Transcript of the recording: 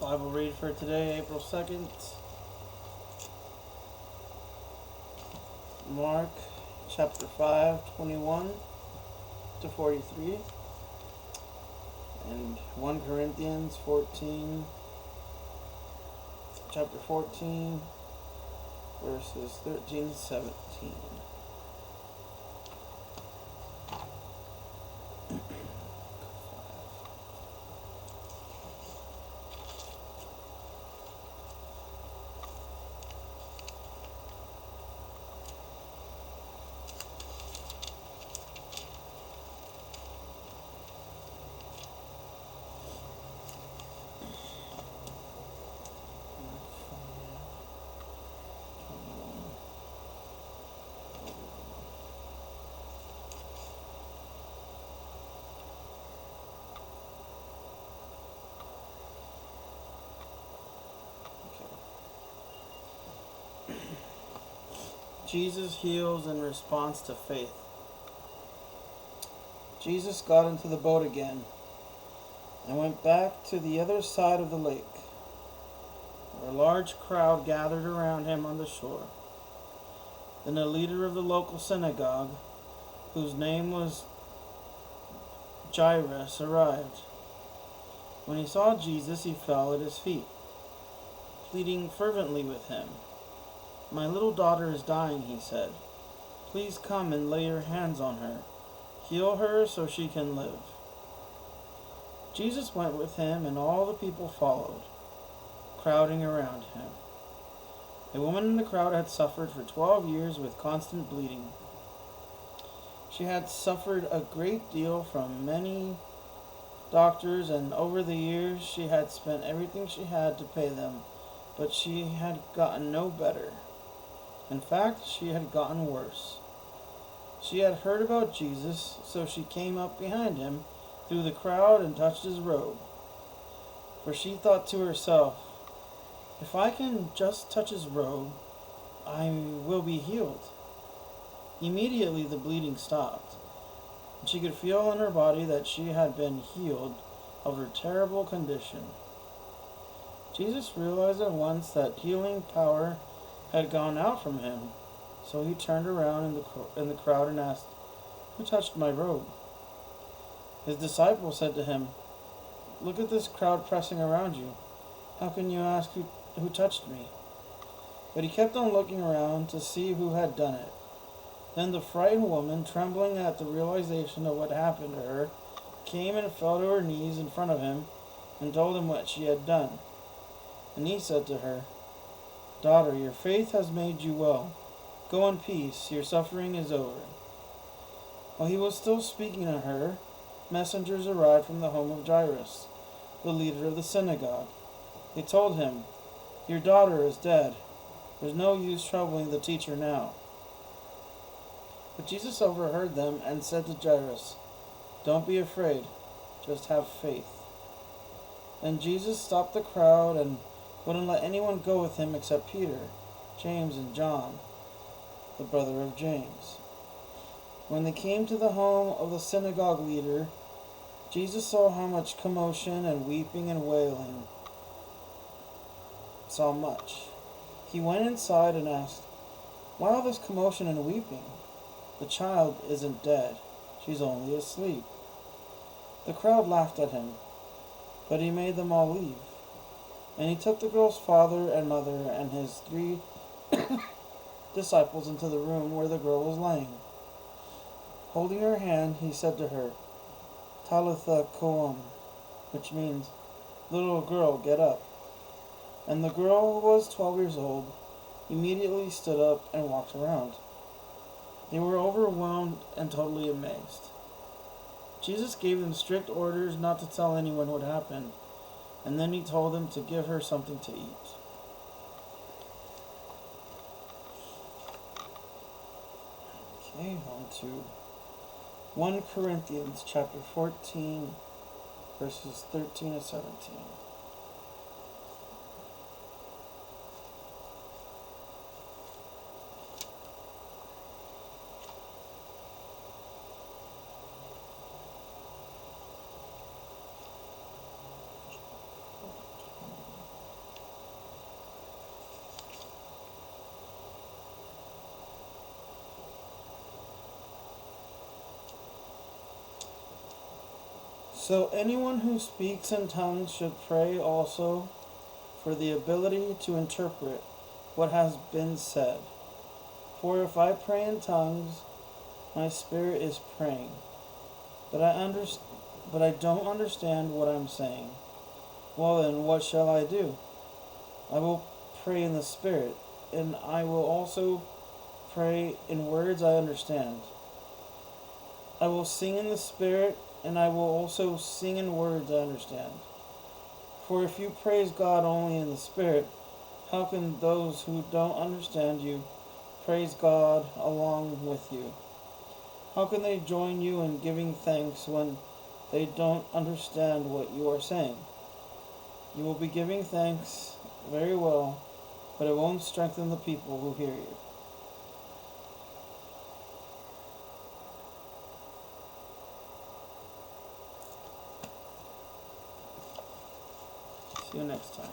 Bible read for today, April 2nd. Mark chapter 5, 21 to 43. And 1 Corinthians 14, chapter 14, verses 13 to 17. Jesus heals in response to faith. Jesus got into the boat again and went back to the other side of the lake, where a large crowd gathered around him on the shore. Then a leader of the local synagogue, whose name was Jairus, arrived. When he saw Jesus, he fell at his feet, pleading fervently with him. "My little daughter is dying," he said. "Please come and lay your hands on her. Heal her so she can live." Jesus went with him, and all the people followed, crowding around him. A woman in the crowd had suffered for 12 years with constant bleeding. She had suffered a great deal from many doctors, and over the years she had spent everything she had to pay them, but she had gotten no better. In fact, she had gotten worse. She had heard about Jesus, so she came up behind him through the crowd and touched his robe. For she thought to herself, "If I can just touch his robe, I will be healed." Immediately the bleeding stopped, and she could feel in her body that she had been healed of her terrible condition. Jesus realized at once that healing power had gone out from him, so he turned around in the crowd and asked, "Who touched my robe?" His disciples said to him, "Look at this crowd pressing around you. How can you ask who touched me?" But he kept on looking around to see who had done it. Then the frightened woman, trembling at the realization of what happened to her, came and fell to her knees in front of him and told him what she had done. And he said to her, "Daughter, your faith has made you well. Go in peace, your suffering is over." While he was still speaking to her, messengers arrived from the home of Jairus, the leader of the synagogue. They told him, "Your daughter is dead. There's no use troubling the teacher now." But Jesus overheard them and said to Jairus, "Don't be afraid, just have faith." Then Jesus stopped the crowd and wouldn't let anyone go with him except Peter, James, and John, the brother of James. When they came to the home of the synagogue leader, Jesus saw how much commotion and weeping and wailing. Saw much. He went inside and asked, "Why all this commotion and weeping? The child isn't dead. She's only asleep." The crowd laughed at him, but he made them all leave. And he took the girl's father and mother and his 3 disciples into the room where the girl was lying. Holding her hand, he said to her, "Talitha koum," which means, "Little girl, get up." And the girl, who was 12 years old, immediately stood up and walked around. They were overwhelmed and totally amazed. Jesus gave them strict orders not to tell anyone what happened, and then he told them to give her something to eat. Okay, on to 1 Corinthians chapter 14, verses 13 to 17. So anyone who speaks in tongues should pray also for the ability to interpret what has been said. For if I pray in tongues, my spirit is praying, but I don't understand what I'm saying. Well then, what shall I do? I will pray in the spirit, and I will also pray in words I understand. I will sing in the spirit, and I will also sing in words I understand. For if you praise God only in the spirit, how can those who don't understand you praise God along with you? How can they join you in giving thanks when they don't understand what you are saying? You will be giving thanks very well, but it won't strengthen the people who hear you. See you next time.